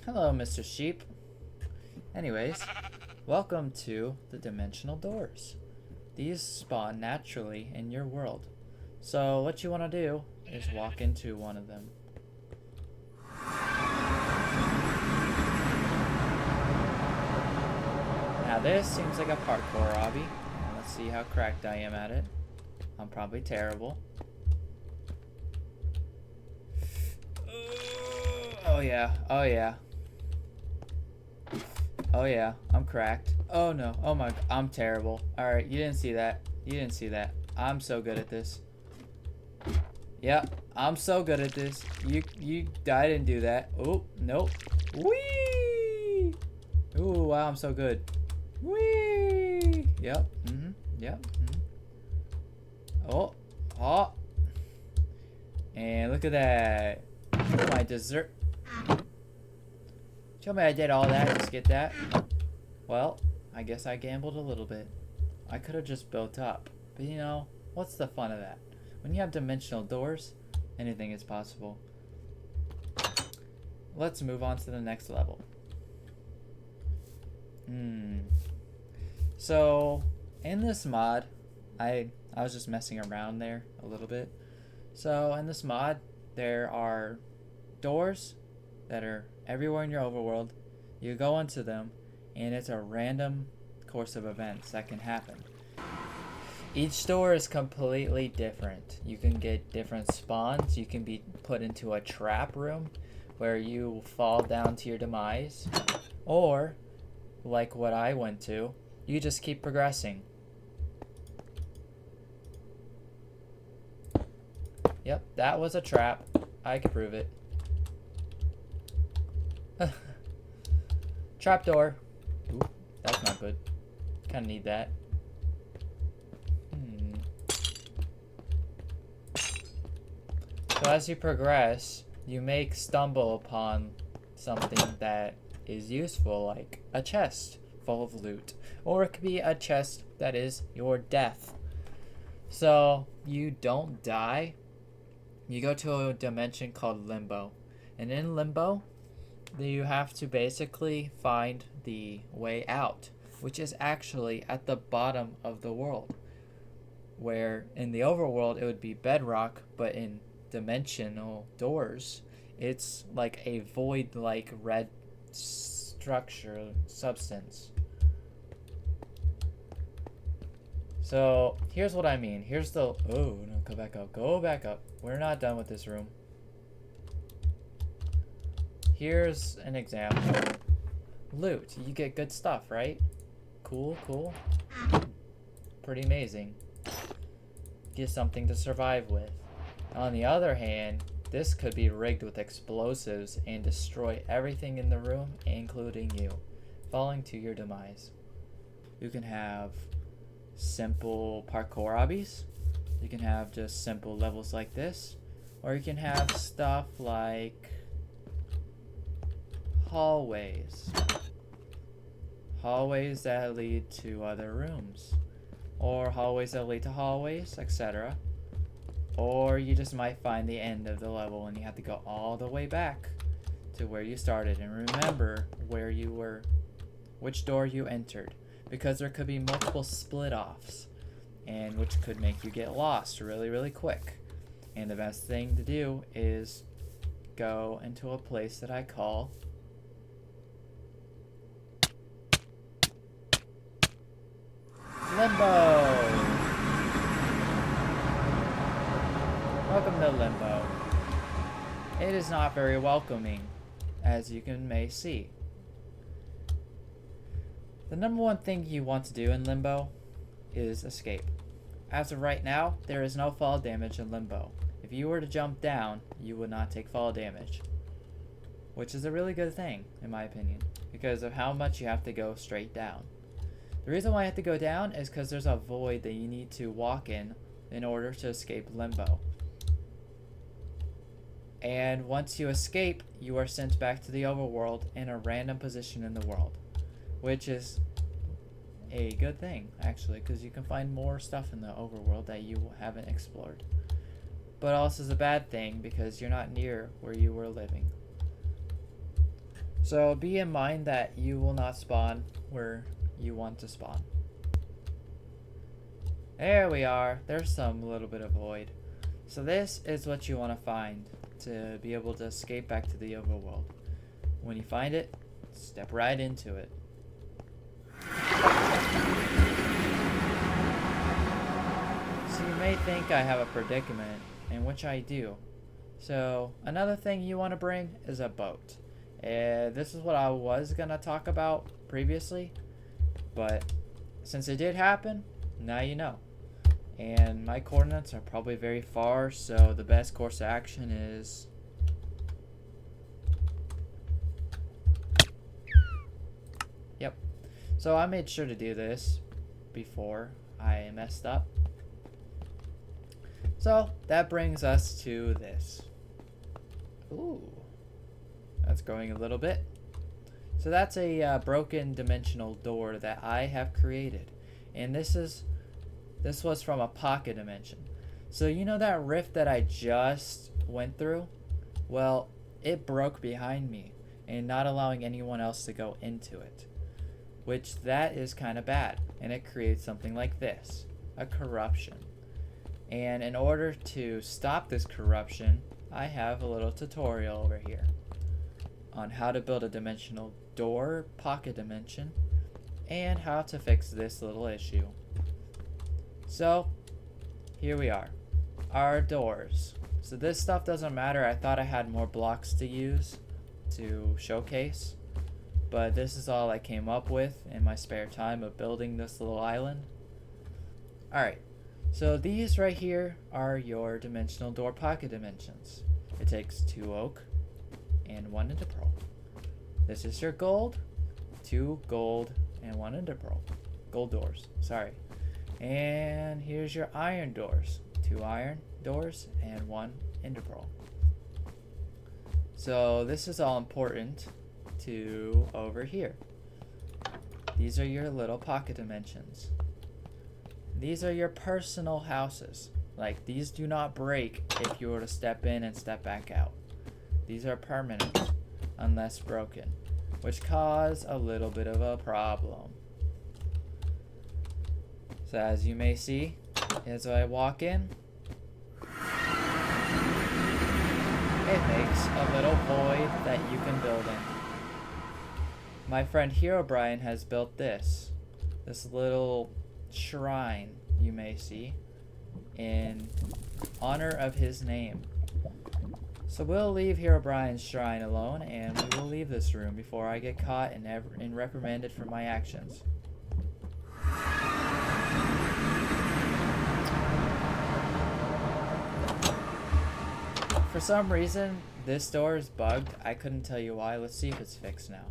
Hello, Mr. Sheep. Anyways, welcome to the dimensional doors. These spawn naturally in your world. So what you want to do is walk into one of them. Now this seems like a parkour hobby. Let's see how cracked I am at it. I'm probably terrible. Oh yeah, oh yeah. Oh yeah, I'm cracked. Oh no, oh my, I'm terrible. Alright, you didn't see that. You didn't see that. I'm so good at this. Yep, I'm so good at this. I didn't do that. Oh, nope. Whee! Ooh, wow, I'm so good. Whee! Yep, yep, Oh, oh. And look at that. My dessert. Tell me I did all that just to get that. Well, I guess I gambled a little bit. I could have just built up. But you know, what's the fun of that? When you have dimensional doors, anything is possible. Let's move on to the next level. So, in this mod, I was just messing around there a little bit. So, in this mod, there are doors that are everywhere in your overworld. You go into them, and it's a random course of events that can happen. Each door is completely different. You can get different spawns. You can be put into a trap room where you fall down to your demise. Or, like what I went to, you just keep progressing. Yep, that was a trap. I can prove it. Trapdoor. Ooh, that's not good. Kinda need that. So as you progress, you may stumble upon something that is useful, like a chest full of loot. Or it could be a chest that is your death. So you don't die. You go to a dimension called Limbo. And in Limbo, you have to basically find the way out, which is actually at the bottom of the world. Where in the overworld it would be bedrock, but in dimensional doors, it's like a void-like red structure substance. So here's what I mean. Here's the oh no, go back up. Go back up. We're not done with this room. Here's an example. Loot. You get good stuff, right? Cool, cool. Pretty amazing. Get something to survive with. On the other hand, this could be rigged with explosives and destroy everything in the room, including you, falling to your demise. You can have simple parkour hobbies. You can have just simple levels like this. Or you can have stuff like hallways. Hallways that lead to other rooms. Or hallways that lead to hallways, etc. Or you just might find the end of the level and you have to go all the way back to where you started and remember where you were, which door you entered, because there could be multiple split-offs, and which could make you get lost really, really quick. And the best thing to do is go into a place that I call Limbo. Welcome to Limbo. It is not very welcoming, as you may see. The number one thing you want to do in Limbo is escape. As of right now, there is no fall damage in Limbo. If you were to jump down, you would not take fall damage, which is a really good thing, in my opinion, because of how much you have to go straight down. The reason why I have to go down is because there's a void that you need to walk in order to escape Limbo. And once you escape, you are sent back to the overworld in a random position in the world, which is a good thing, actually, because you can find more stuff in the overworld that you haven't explored. But also is a bad thing because you're not near where you were living. So be in mind that you will not spawn where you want to spawn. There we are. There's some little bit of void. So this is what you want to find to be able to escape back to the overworld. When you find it, step right into it. So you may think I have a predicament, in which I do. So another thing you want to bring is a boat. This is what I was going to talk about previously, but since it did happen, now you know. And my coordinates are probably very far, so the best course of action is... Yep. So I made sure to do this before I messed up. So that brings us to this. Ooh. That's growing a little bit. So that's a broken dimensional door that I have created. And this was from a pocket dimension. So you know that rift that I just went through? Well, it broke behind me and not allowing anyone else to go into it. Which that is kind of bad. And it creates something like this. A corruption. And in order to stop this corruption, I have a little tutorial over here on how to build a dimensional door pocket dimension and how to fix this little issue. So here we are, our doors. So this stuff doesn't matter. I thought I had more blocks to use to showcase, but this is all I came up with in my spare time of building this little island. Alright, so these right here are your dimensional door pocket dimensions. It takes 2 oak and 1 ender pearl. This is your gold, 2 gold and 1 ender pearl. Gold doors, sorry. And here's your iron doors, 2 iron doors and 1 ender pearl. So this is all important to over here. These are your little pocket dimensions. These are your personal houses. Like, these do not break if you were to step in and step back out. These are permanent unless broken, which cause a little bit of a problem. So as you may see, as I walk in, it makes a little void that you can build in. My friend Herobrine has built this little shrine you may see in honor of his name. So we'll leave Herobrine's shrine alone, and we will leave this room before I get caught and reprimanded for my actions. For some reason, this door is bugged. I couldn't tell you why. Let's see if it's fixed now.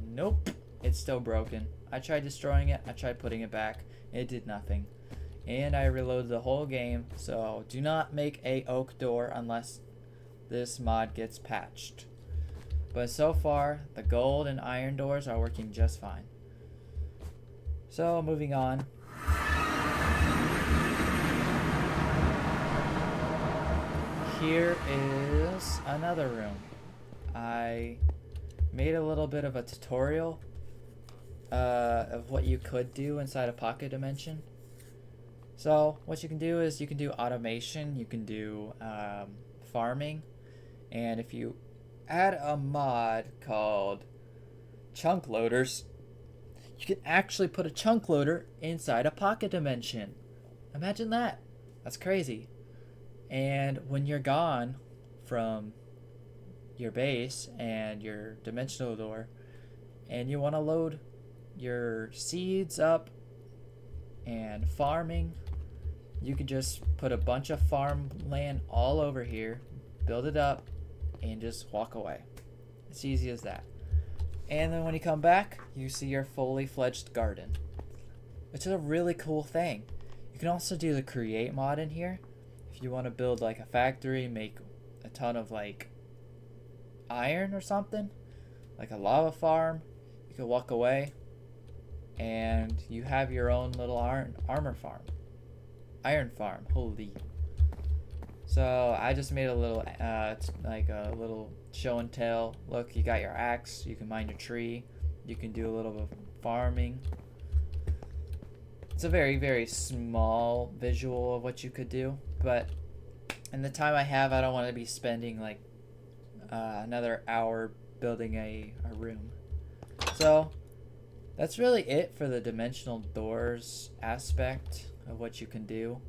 Nope, it's still broken. I tried destroying it. I tried putting it back. It did nothing. And I reloaded the whole game. So do not make a oak door unless this mod gets patched. But so far, the gold and iron doors are working just fine. So moving on. Here is another room. I made a little bit of a tutorial of what you could do inside a pocket dimension. So what you can do is you can do automation, you can do farming, and if you add a mod called chunk loaders, you can actually put a chunk loader inside a pocket dimension. Imagine that. That's crazy. And when you're gone from your base and your dimensional door and you want to load your seeds up and farming, you can just put a bunch of farmland all over here, build it up, and just walk away. It's easy as that. And then when you come back, you see your fully fledged garden, which is a really cool thing. You can also do the create mod in here. If you want to build like a factory, make a ton of like iron or something, like a lava farm, you can walk away and you have your own little iron farm. Holy. So I just made a little like a little show and tell. Look, you got your axe, you can mine your tree, you can do a little bit of farming. It's a very, very small visual of what you could do, but in the time I have, I don't want to be spending like another hour building a room. So that's really it for the dimensional doors aspect of what you can do.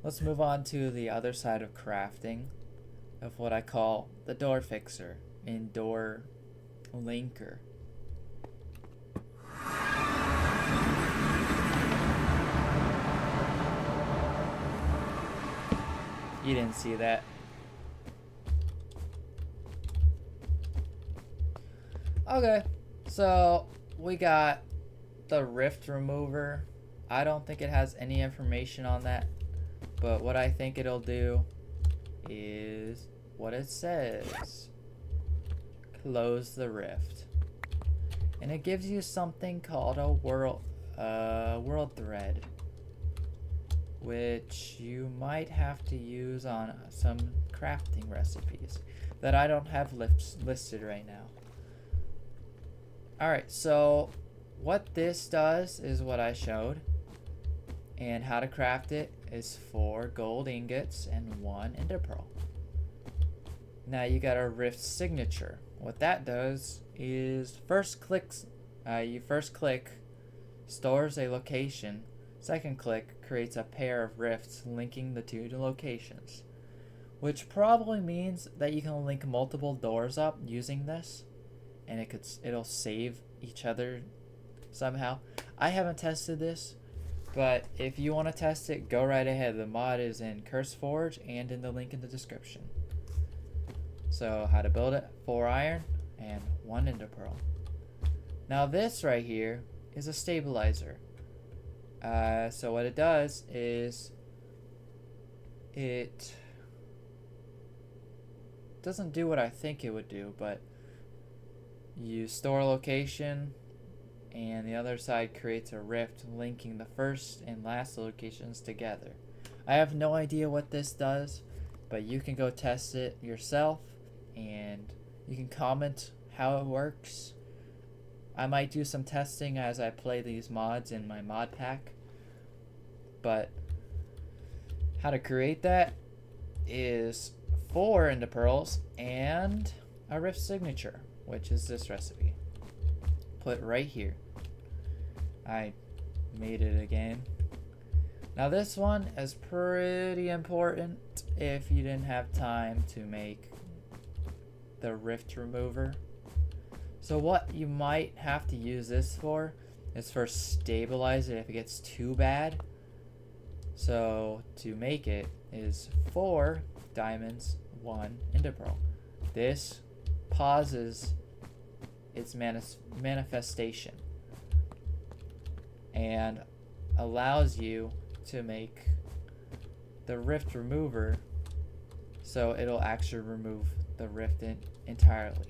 Let's move on to the other side of crafting, of what I call the door fixer and door linker. You didn't see that. Okay, so we got the rift remover. I don't think it has any information on that, but what I think it'll do is what it says. Close the rift. And it gives you something called a world thread, which you might have to use on some crafting recipes that I don't have listed right now. Alright, so what this does is what I showed, and how to craft it is 4 gold ingots and 1 ender pearl. Now you got a rift signature. What that does is you first click stores a location, second click creates a pair of rifts linking the 2 locations, which probably means that you can link multiple doors up using this, and it'll save each other somehow. I haven't tested this, but if you want to test it, go right ahead. The mod is in Curseforge and in the link in the description. So how to build it: 4 iron and 1 ender pearl. Now this right here is a stabilizer. So what it does is it doesn't do what I think it would do, but you store a location and the other side creates a rift linking the first and last locations together. I have no idea what this does, but you can go test it yourself and you can comment how it works. I might do some testing as I play these mods in my mod pack, but how to create that is 4 ender pearls and a rift signature, which is this recipe. Put right here. I made it again. Now this one is pretty important if you didn't have time to make the rift remover. So what you might have to use this for is for stabilize it if it gets too bad. So to make it is 4 diamonds, 1 ender pearl. This pauses its manifestation and allows you to make the rift remover, so it'll actually remove the rift entirely.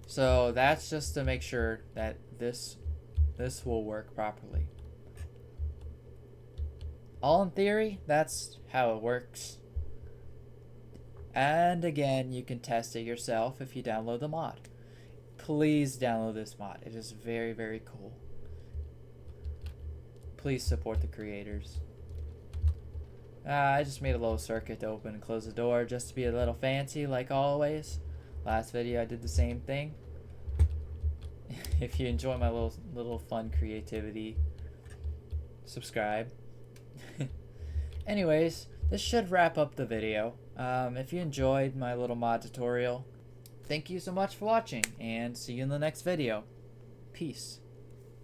So that's just to make sure that this will work properly. All in theory, that's how it works. And again, you can test it yourself if you download the mod. Please download this mod. It is very, very cool. Please support the creators. I just made a little circuit to open and close the door just to be a little fancy like always. Last video I did the same thing. If you enjoy my little fun creativity, subscribe. Anyways, this should wrap up the video. If you enjoyed my little mod tutorial, thank you so much for watching, and see you in the next video. Peace.